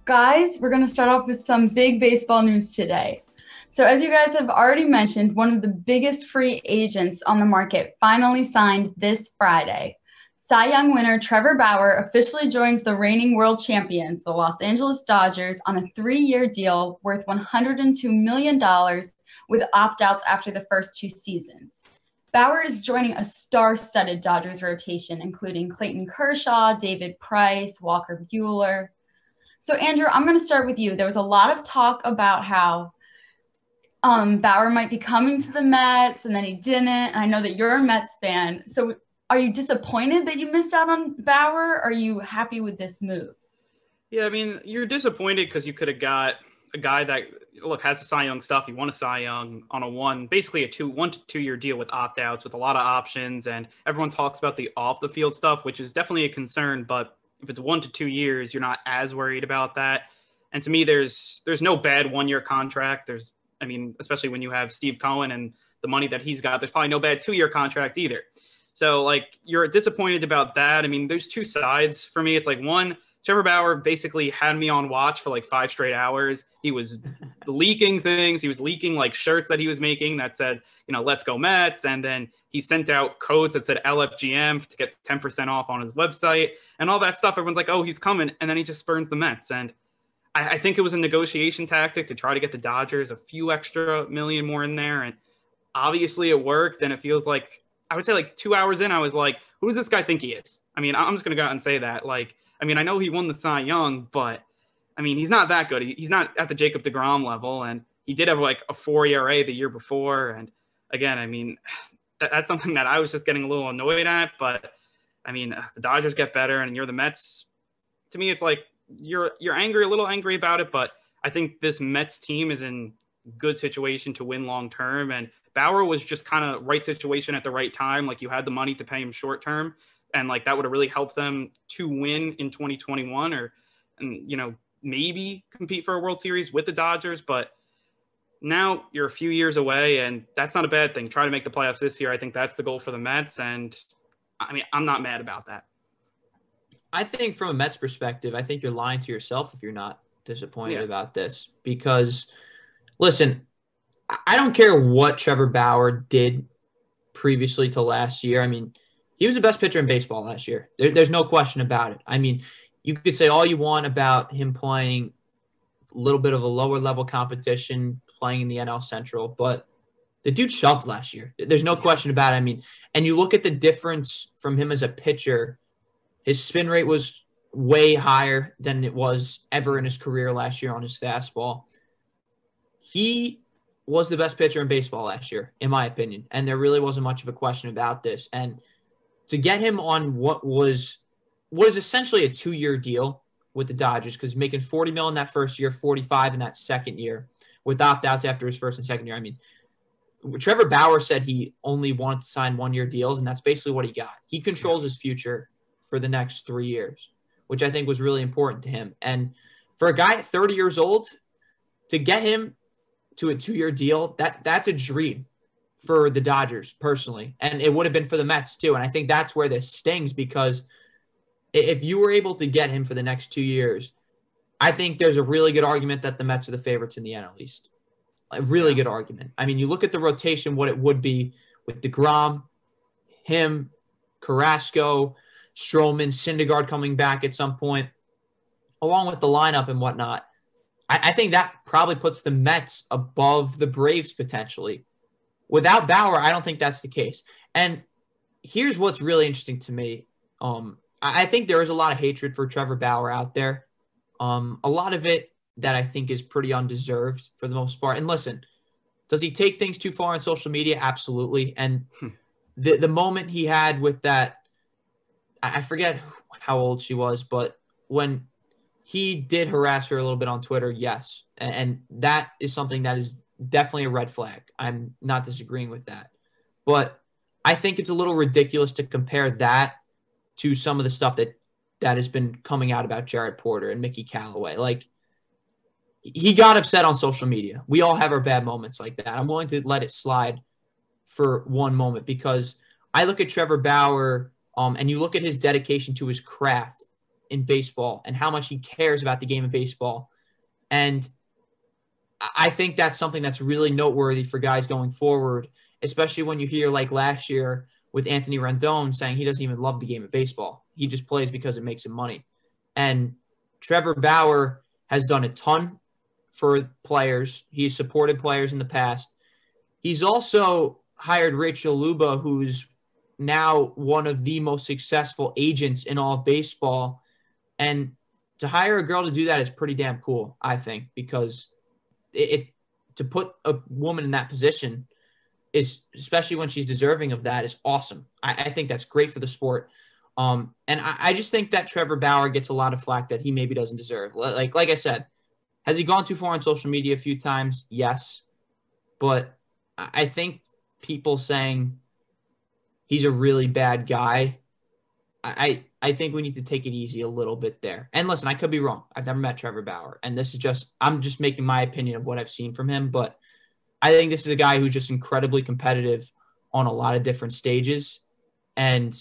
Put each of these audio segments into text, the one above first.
Guys, we're going to start off with some big baseball news today. So, as you guys have already mentioned, one of the biggest free agents on the market finally signed this Friday. Cy Young winner Trevor Bauer officially joins the reigning world champions, the Los Angeles Dodgers, on a 3-year deal worth $102 million with opt-outs after the first 2 seasons. Bauer is joining a star-studded Dodgers rotation, including Clayton Kershaw, David Price, Walker Buehler. So, Andrew, I'm going to start with you. There was a lot of talk about how Bauer might be coming to the Mets, and then he didn't. And I know that you're a Mets fan. So are you disappointed that you missed out on Bauer? Or are you happy with this move? Yeah, I mean, you're disappointed because you could have got a guy that, has the Cy Young stuff. He won a Cy Young on basically a 1 to 2 year deal with opt-outs with a lot of options. And everyone talks about the off-the-field stuff, which is definitely a concern. But if it's 1 to 2 years, you're not as worried about that. And to me, there's no bad 1-year contract. Especially when you have Steve Cohen and the money that he's got, there's probably no bad 2-year contract either. So, you're disappointed about that. I mean, there's 2 sides for me. It's one, Trevor Bauer basically had me on watch for 5 straight hours. He was leaking things. He was leaking shirts that he was making that said, let's go Mets. And then he sent out codes that said LFGM to get 10% off on his website and all that stuff. Everyone's like, oh, he's coming. And then he just spurns the Mets. And I think it was a negotiation tactic to try to get the Dodgers a few extra million more in there. And obviously it worked. And it feels I would say 2 hours in, I was like, who does this guy think he is? I mean, I'm just going to go out and say that. I know he won the Cy Young, but he's not that good. He's not at the Jacob deGrom level. And he did have a 4 ERA the year before. And again, that's something that I was just getting a little annoyed at. But the Dodgers get better and you're the Mets. To me, it's you're angry, a little angry about it, but I think this Mets team is in good situation to win long term. And Bauer was just kind of right situation at the right time. You had the money to pay him short term, and that would have really helped them to win in 2021 maybe compete for a World Series with the Dodgers. But now you're a few years away, and that's not a bad thing. Try to make the playoffs this year. I think that's the goal for the Mets, and I'm not mad about that. I think from a Mets perspective, I think you're lying to yourself if you're not disappointed about this. Because, listen, I don't care what Trevor Bauer did previously to last year. He was the best pitcher in baseball last year. There's no question about it. You could say all you want about him playing a little bit of a lower level competition, playing in the NL Central, but the dude shoved last year. There's no question about it. And you look at the difference from him as a pitcher. His spin rate was way higher than it was ever in his career last year on his fastball. He was the best pitcher in baseball last year, in my opinion, and there really wasn't much of a question about this. And to get him on what is essentially a 2-year deal with the Dodgers, because making $40 million in that first year, $45 in that second year, with opt-outs after his first and second year. Trevor Bauer said he only wanted to sign 1-year deals, and that's basically what he got. He controls his future for the next 3 years, which I think was really important to him. And for a guy at 30 years old, to get him to a 2-year deal, that's a dream for the Dodgers personally. And it would have been for the Mets too. And I think that's where this stings, because if you were able to get him for the next 2 years, I think there's a really good argument that the Mets are the favorites in the NL East. A really good argument. You look at the rotation, what it would be with DeGrom, him, Carrasco, Stroman, Syndergaard coming back at some point, along with the lineup and whatnot. I think that probably puts the Mets above the Braves potentially. Without Bauer, I don't think that's the case. And here's what's really interesting to me. I think there is a lot of hatred for Trevor Bauer out there. A lot of it that I think is pretty undeserved for the most part. And listen, does he take things too far on social media? Absolutely. And the moment he had with that, I forget how old she was, but when he did harass her a little bit on Twitter, yes. And that is something that is definitely a red flag. I'm not disagreeing with that. But I think it's a little ridiculous to compare that to some of the stuff that has been coming out about Jared Porter and Mickey Callaway. He got upset on social media. We all have our bad moments like that. I'm willing to let it slide for one moment, because I look at Trevor Bauer and you look at his dedication to his craft, in baseball and how much he cares about the game of baseball. And I think that's something that's really noteworthy for guys going forward, especially when you hear like last year with Anthony Rendon saying he doesn't even love the game of baseball. He just plays because it makes him money. And Trevor Bauer has done a ton for players. He's supported players in the past. He's also hired Rachel Luba, who's now one of the most successful agents in all of baseball. And to hire a girl to do that is pretty damn cool, I think, because to put a woman in that position is, especially when she's deserving of that, is awesome. I think that's great for the sport. And I just think that Trevor Bauer gets a lot of flack that he maybe doesn't deserve. Like I said, has he gone too far on social media a few times? Yes. But I think people saying he's a really bad guy, I think we need to take it easy a little bit there. And listen, I could be wrong. I've never met Trevor Bauer. And this is just, I'm just making my opinion of what I've seen from him. But I think this is a guy who's just incredibly competitive on a lot of different stages. And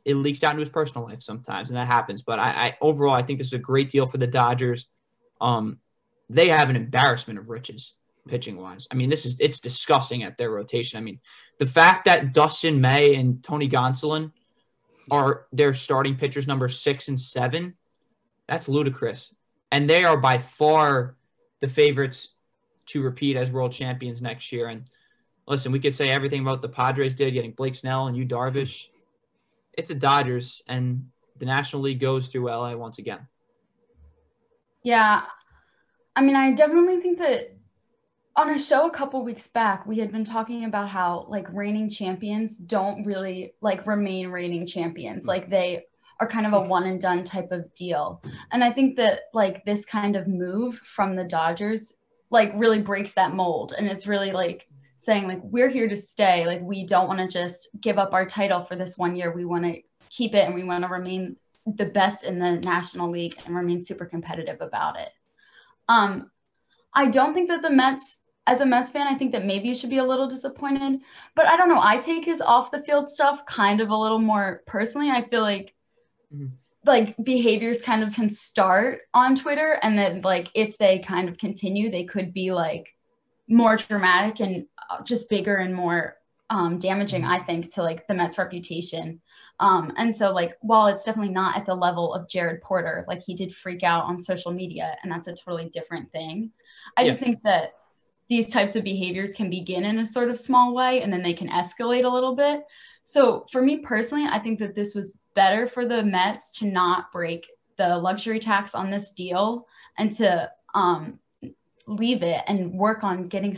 it leaks out into his personal life sometimes, and that happens. But I overall, I think this is a great deal for the Dodgers. They have an embarrassment of riches pitching wise. I mean, it's disgusting at their rotation. I mean, the fact that Dustin May and Tony Gonsolin are their starting pitchers number 6 and 7, that's ludicrous. And they are by far the favorites to repeat as world champions next year. And listen, we could say everything about the Padres did, getting Blake Snell and Yu Darvish. It's the Dodgers, and the National League goes through LA once again. Yeah. I mean, I definitely think that on a show a couple weeks back, we had been talking about how like reigning champions don't really like remain reigning champions. Like they are kind of a one and done type of deal. And I think that like this kind of move from the Dodgers like really breaks that mold. And it's really like saying like, we're here to stay. Like, we don't want to just give up our title for this 1 year. We want to keep it, and we want to remain the best in the National League and remain super competitive about it. I don't think that the Mets, as a Mets fan, I think that maybe you should be a little disappointed, but I don't know. I take his off the field stuff kind of a little more personally. I feel like like behaviors kind of can start on Twitter, and then like if they kind of continue, they could be like more dramatic and just bigger and more damaging, I think, to like the Mets reputation. And so like, while it's definitely not at the level of Jared Porter, like he did freak out on social media, and that's a totally different thing. I just think that these types of behaviors can begin in a sort of small way, and then they can escalate a little bit. So for me personally, I think that this was better for the Mets to not break the luxury tax on this deal and to leave it and work on getting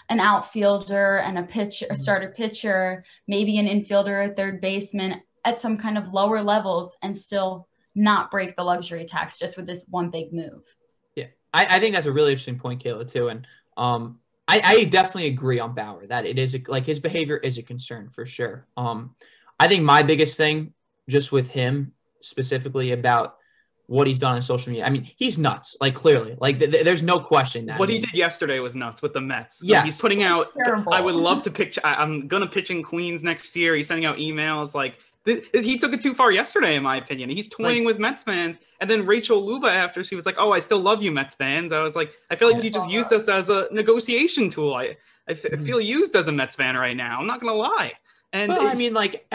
an outfielder and a starter pitcher, maybe an infielder, a third baseman at some kind of lower levels, and still not break the luxury tax just with this one big move. Yeah, I think that's a really interesting point, Kayla, too. And I definitely agree on Bauer that it is like his behavior is a concern for sure. I think my biggest thing just with him specifically about what he's done on social media. I mean, he's nuts. Like clearly, like there's no question that what he did yesterday was nuts with the Mets. Yeah, he's putting out. I would love to pitch. I'm gonna pitch in Queens next year. He's sending out emails like this. He took it too far yesterday, in my opinion. He's toying with Mets fans. And then Rachel Luba, after she was like, "Oh, I still love you, Mets fans." I was like, I feel like you just used us as a negotiation tool. I feel used as a Mets fan right now. I'm not gonna lie. And I mean, like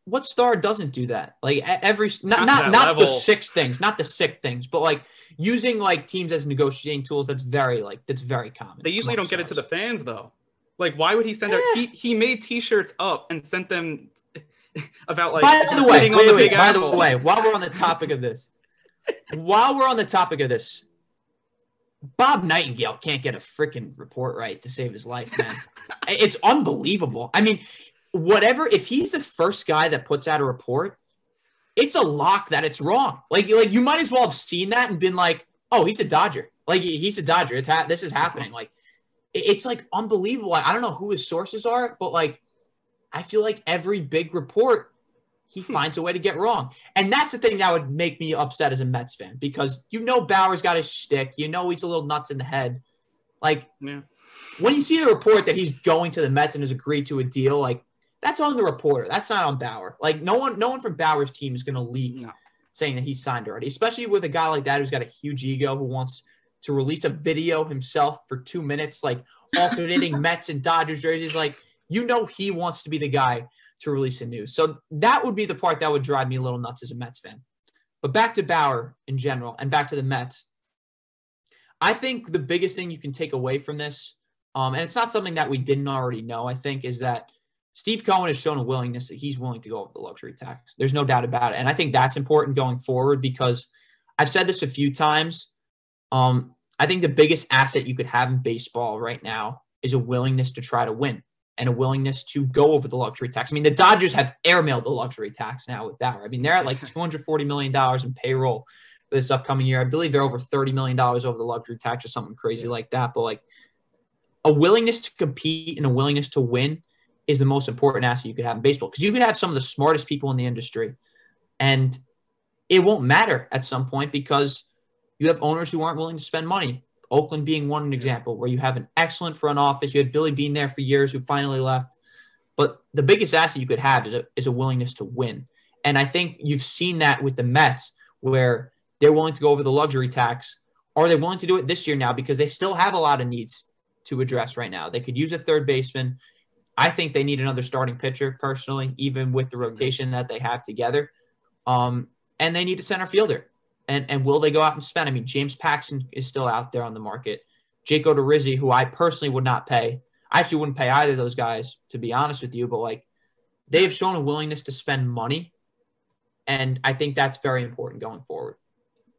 what star doesn't do that? Like every not the sick things, but like using like teams as negotiating tools. That's very common. They usually don't get it to the fans though. Like, why would he send out? He made T-shirts up and sent them about like. By the way, while we're on the topic of this, Bob Nightingale can't get a freaking report right to save his life, man. It's unbelievable. I mean, if he's the first guy that puts out a report, it's a lock that it's wrong. Like you might as well have seen that and been like, oh, he's a Dodger. Like he's a Dodger. This is happening. Like it's like unbelievable. I don't know who his sources are, but like I feel like every big report he finds a way to get wrong. And that's the thing that would make me upset as a Mets fan, because Bauer's got his shtick. He's a little nuts in the head. Like when you see the report that he's going to the Mets and has agreed to a deal, like that's on the reporter. That's not on Bauer. Like no one from Bauer's team is going to leak saying that he's signed already, especially with a guy like that who's got a huge ego, who wants to release a video himself for 2 minutes, like alternating Mets and Dodgers jerseys. Like, he wants to be the guy to release the news. So that would be the part that would drive me a little nuts as a Mets fan. But back to Bauer in general and back to the Mets. I think the biggest thing you can take away from this, and it's not something that we didn't already know, I think, is that Steve Cohen has shown a willingness that he's willing to go over the luxury tax. There's no doubt about it. And I think that's important going forward, because I've said this a few times. I think the biggest asset you could have in baseball right now is a willingness to try to win and a willingness to go over the luxury tax. I mean, the Dodgers have airmailed the luxury tax now with Bauer. I mean, they're at like $240 million in payroll for this upcoming year. I believe they're over $30 million over the luxury tax or something crazy like that. But like, a willingness to compete and a willingness to win is the most important asset you could have in baseball, because you could have some of the smartest people in the industry and it won't matter at some point because you have owners who aren't willing to spend money. Oakland being one example, where you have an excellent front office. You had Billy Beane there for years, who finally left. But the biggest asset you could have is a willingness to win. And I think you've seen that with the Mets, where they're willing to go over the luxury tax. Are they willing to do it this year now? Because they still have a lot of needs to address right now. They could use a third baseman. I think they need another starting pitcher, personally, even with the rotation that they have together. And they need a center fielder. And will they go out and spend? I mean, James Paxton is still out there on the market. Jake Odorizzi, who I personally would not pay. I actually wouldn't pay either of those guys, to be honest with you. But, like, they have shown a willingness to spend money. And I think that's very important going forward.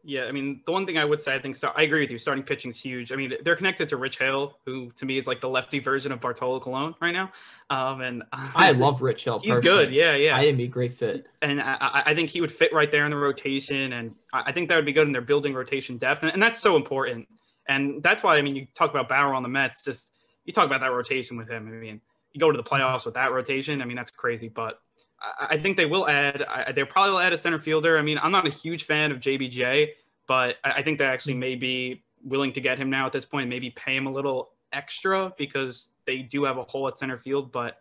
Yeah, I mean, the one thing I would say, I agree with you. Starting pitching is huge. I mean, they're connected to Rich Hill, who to me is like the lefty version of Bartolo Colon right now. And I love Rich Hill. He's good. Yeah. I think he'd be a great fit. And I think he would fit right there in the rotation. And I think that would be good in their building rotation depth. And that's so important. And that's why, I mean, you talk about Bauer on the Mets, just you talk about that rotation with him. I mean, you go to the playoffs with that rotation. I mean, that's crazy. But I think they will add, they'll probably add a center fielder. I mean, I'm not a huge fan of JBJ, but I think they actually may be willing to get him now at this point, maybe pay him a little extra because they do have a hole at center field. But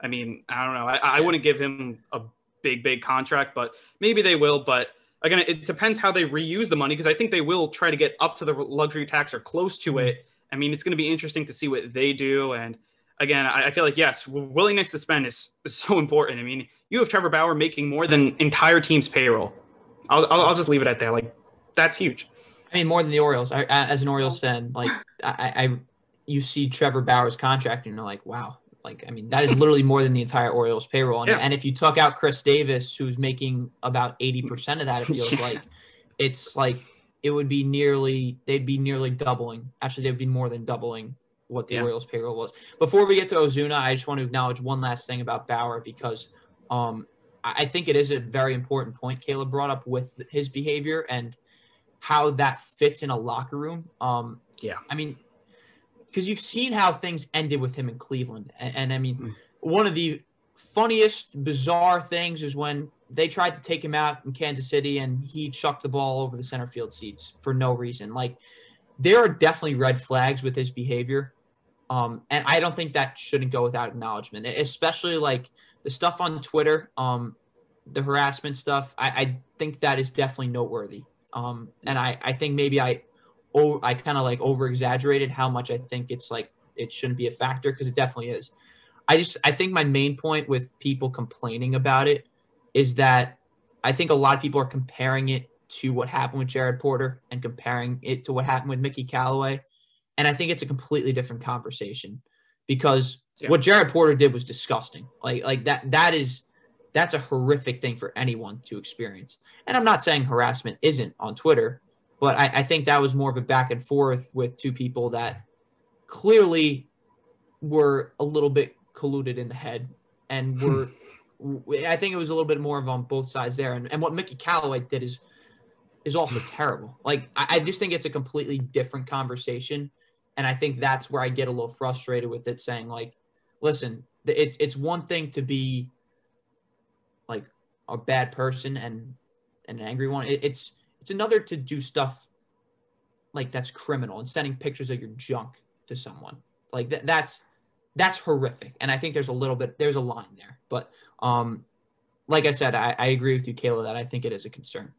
I mean, I don't know. I wouldn't give him a big contract, but maybe they will. But again, it depends how they reuse the money, because I think they will try to get up to the luxury tax or close to it. I mean, it's going to be interesting to see what they do. And again, I feel like, yes, willingness to spend is so important. I mean, you have Trevor Bauer making more than entire team's payroll. I'll just leave it at that. Like, that's huge. I mean, more than the Orioles. As an Orioles fan, like you see Trevor Bauer's contract and you're like, wow. Like, I mean, that is literally more than the entire Orioles payroll. And if you took out Chris Davis, who's making about 80% of that, it feels like it's like it would be they'd be nearly doubling. Actually, they'd be more than doubling what the Orioles payroll was. Before we get to Ozuna, I just want to acknowledge one last thing about Bauer, because I think it is a very important point Caleb brought up with his behavior and how that fits in a locker room. I mean, because you've seen how things ended with him in Cleveland. And I mean, one of the funniest, bizarre things is when they tried to take him out in Kansas City and he chucked the ball over the center field seats for no reason. Like, there are definitely red flags with his behavior. And I don't think that shouldn't go without acknowledgement, especially like the stuff on Twitter, the harassment stuff. I think that is definitely noteworthy. And I think maybe I kind of like over exaggerated how much I think it's like it shouldn't be a factor, because it definitely is. I think my main point with people complaining about it is that I think a lot of people are comparing it to what happened with Jared Porter and comparing it to what happened with Mickey Callaway. And I think it's a completely different conversation, because what Jared Porter did was disgusting. Like that's a horrific thing for anyone to experience. And I'm not saying harassment isn't on Twitter, but I think that was more of a back and forth with two people that clearly were a little bit colluded in the head and were I think it was a little bit more of on both sides there. And what Mickey Callaway did is also terrible. Like, I just think it's a completely different conversation. And I think that's where I get a little frustrated with it, saying like, listen, it's one thing to be like a bad person and an angry one. It's another to do stuff like that's criminal and sending pictures of your junk to someone. Like that's horrific. And I think there's a line there. But like I said, I agree with you, Kayla, that I think it is a concern.